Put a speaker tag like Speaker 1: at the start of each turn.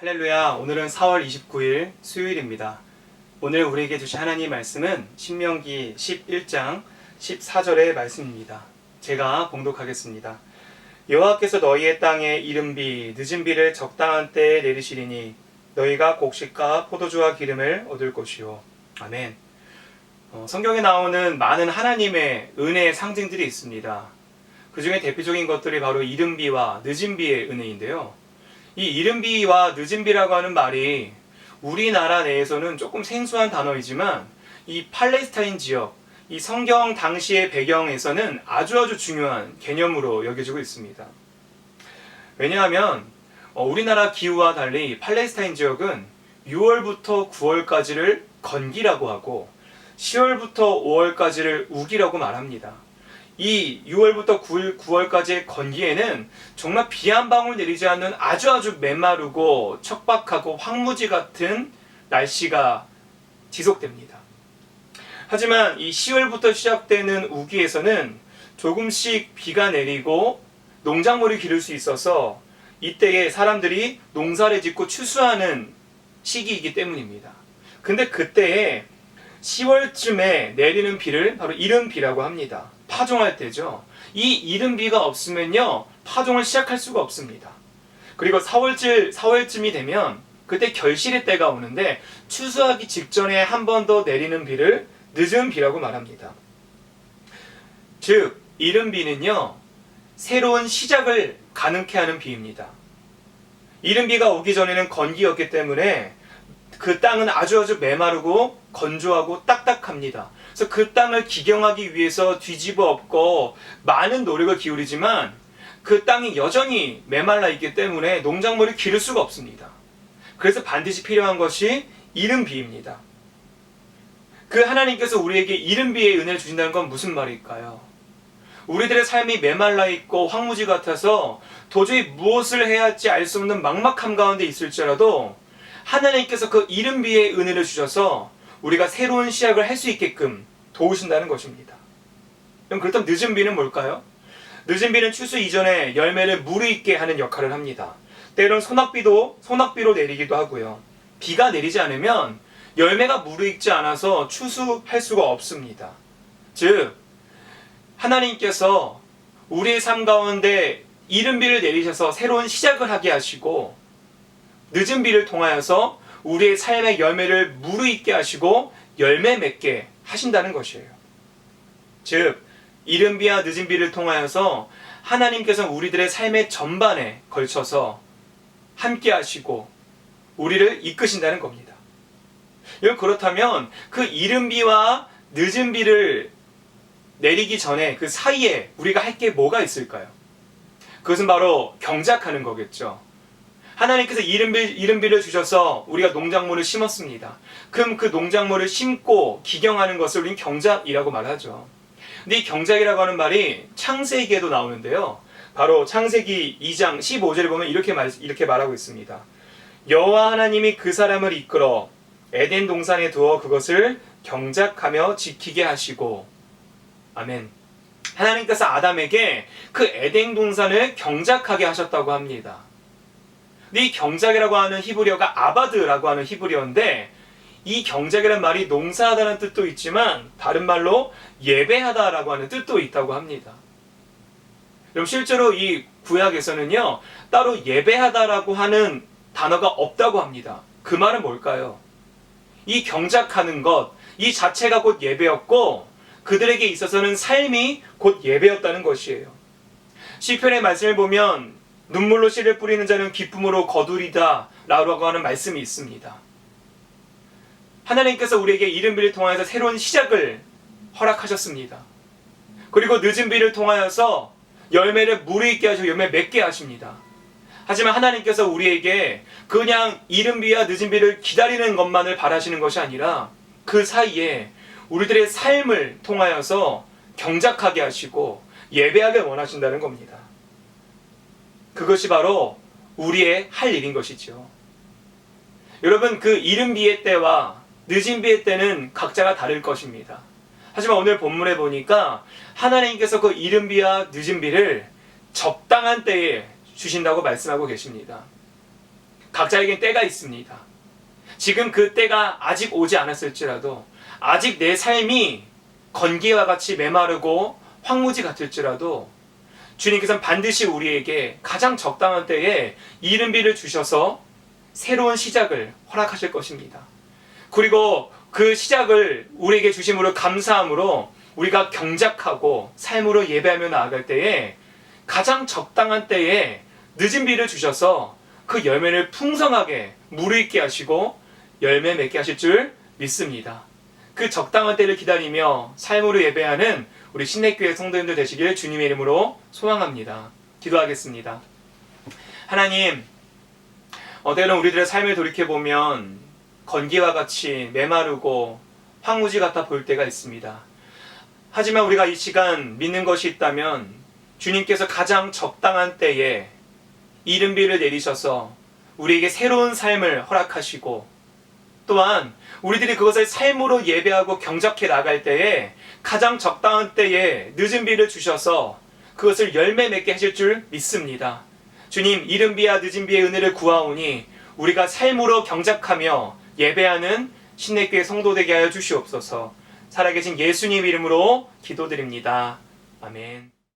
Speaker 1: 할렐루야. 오늘은 4월 29일 수요일입니다. 오늘 우리에게 주신 하나님의 말씀은 신명기 11장 14절의 말씀입니다. 제가 봉독하겠습니다. 여호와께서 너희의 땅에 이른 비 늦은 비를 적당한 때에 내리시리니 너희가 곡식과 포도주와 기름을 얻을 것이요. 아멘. 성경에 나오는 많은 하나님의 은혜의 상징들이 있습니다. 그 중에 대표적인 것들이 바로 이른 비와 늦은 비의 은혜인데요. 이 이른 비와 늦은 비라고 하는 말이 우리나라 내에서는 조금 생소한 단어이지만 이 팔레스타인 지역, 이 성경 당시의 배경에서는 아주 중요한 개념으로 여겨지고 있습니다. 왜냐하면 우리나라 기후와 달리 팔레스타인 지역은 6월부터 9월까지를 건기라고 하고 10월부터 5월까지를 우기라고 말합니다. 이 6월부터 9월까지의 건기에는 정말 비 한 방울 내리지 않는 아주 메마르고 척박하고 황무지 같은 날씨가 지속됩니다. 하지만 이 10월부터 시작되는 우기에서는 조금씩 비가 내리고 농작물이 기를 수 있어서 이때에 사람들이 농사를 짓고 추수하는 시기이기 때문입니다. 근데 그때에 10월쯤에 내리는 비를 바로 이른 비라고 합니다. 파종할 때죠. 이 이른 비가 없으면요, 파종을 시작할 수가 없습니다. 그리고 4월쯤이 되면 그때 결실의 때가 오는데 추수하기 직전에 한 번 더 내리는 비를 늦은 비라고 말합니다. 즉, 이른 비는요, 새로운 시작을 가능케 하는 비입니다. 이른 비가 오기 전에는 건기였기 때문에 그 땅은 아주 메마르고 건조하고 딱딱합니다. 그래서 그 땅을 기경하기 위해서 뒤집어 엎고 많은 노력을 기울이지만 그 땅이 여전히 메말라 있기 때문에 농작물을 기를 수가 없습니다. 그래서 반드시 필요한 것이 이른 비입니다. 그 하나님께서 우리에게 이른 비의 은혜를 주신다는 건 무슨 말일까요? 우리들의 삶이 메말라 있고 황무지 같아서 도저히 무엇을 해야 할지 알 수 없는 막막함 가운데 있을지라도 하나님께서 그 이른 비의 은혜를 주셔서 우리가 새로운 시작을 할 수 있게끔 도우신다는 것입니다. 그럼 그렇다면 늦은 비는 뭘까요? 늦은 비는 추수 이전에 열매를 무르익게 하는 역할을 합니다. 때론 소낙비로 내리기도 하고요. 비가 내리지 않으면 열매가 무르익지 않아서 추수할 수가 없습니다. 즉, 하나님께서 우리의 삶 가운데 이른 비를 내리셔서 새로운 시작을 하게 하시고 늦은 비를 통하여서 우리의 삶의 열매를 무르익게 하시고 열매 맺게 하신다는 것이에요. 즉, 이른 비와 늦은 비를 통하여서 하나님께서 우리들의 삶의 전반에 걸쳐서 함께 하시고 우리를 이끄신다는 겁니다. 여러분, 그렇다면 그 이른 비와 늦은 비를 내리기 전에 그 사이에 우리가 할 게 뭐가 있을까요? 그것은 바로 경작하는 거겠죠. 하나님께서 이른 비를 주셔서 우리가 농작물을 심었습니다. 그럼 그 농작물을 심고 기경하는 것을 우리는 경작이라고 말하죠. 근데 이 경작이라고 하는 말이 창세기에도 나오는데요. 바로 창세기 2장 15절에 보면 이렇게 말하고 있습니다. 여호와 하나님이 그 사람을 이끌어 에덴 동산에 두어 그것을 경작하며 지키게 하시고. 아멘. 하나님께서 아담에게 그 에덴 동산을 경작하게 하셨다고 합니다. 이 경작이라고 하는 히브리어가 아바드라고 하는 히브리어인데, 이 경작이라는 말이 농사하다는 뜻도 있지만 다른 말로 예배하다라고 하는 뜻도 있다고 합니다. 그럼 실제로 이 구약에서는요, 따로 예배하다라고 하는 단어가 없다고 합니다. 그 말은 뭘까요? 이 경작하는 것, 이 자체가 곧 예배였고 그들에게 있어서는 삶이 곧 예배였다는 것이에요. 시편의 말씀을 보면 눈물로 씨를 뿌리는 자는 기쁨으로 거두리다 라고 하는 말씀이 있습니다. 하나님께서 우리에게 이른 비를 통하여서 새로운 시작을 허락하셨습니다. 그리고 늦은 비를 통하여서 열매를 무르익게 하시고 열매 맺게 하십니다. 하지만 하나님께서 우리에게 그냥 이른 비와 늦은 비를 기다리는 것만을 바라시는 것이 아니라 그 사이에 우리들의 삶을 통하여서 경작하게 하시고 예배하게 원하신다는 겁니다. 그것이 바로 우리의 할 일인 것이죠. 여러분, 그 이른 비의 때와 늦은 비의 때는 각자가 다를 것입니다. 하지만 오늘 본문에 보니까 하나님께서 그 이른 비와 늦은 비를 적당한 때에 주신다고 말씀하고 계십니다. 각자에겐 때가 있습니다. 지금 그 때가 아직 오지 않았을지라도, 아직 내 삶이 건기와 같이 메마르고 황무지 같을지라도 주님께서는 반드시 우리에게 가장 적당한 때에 이른 비를 주셔서 새로운 시작을 허락하실 것입니다. 그리고 그 시작을 우리에게 주심으로 감사함으로 우리가 경작하고 삶으로 예배하며 나아갈 때에 가장 적당한 때에 늦은 비를 주셔서 그 열매를 풍성하게 무르익게 하시고 열매 맺게 하실 줄 믿습니다. 그 적당한 때를 기다리며 삶으로 예배하는 우리 신내교회 성도님들 되시길 주님의 이름으로 소망합니다. 기도하겠습니다. 하나님, 때로는 우리들의 삶을 돌이켜보면 건기와 같이 메마르고 황무지 같아 보일 때가 있습니다. 하지만 우리가 이 시간 믿는 것이 있다면 주님께서 가장 적당한 때에 이른 비를 내리셔서 우리에게 새로운 삶을 허락하시고, 또한 우리들이 그것을 삶으로 예배하고 경작해 나갈 때에 가장 적당한 때에 늦은 비를 주셔서 그것을 열매 맺게 하실 줄 믿습니다. 주님, 이른 비와 늦은 비의 은혜를 구하오니 우리가 삶으로 경작하며 예배하는 신내교회 성도 되게 하여 주시옵소서. 살아계신 예수님 이름으로 기도드립니다. 아멘.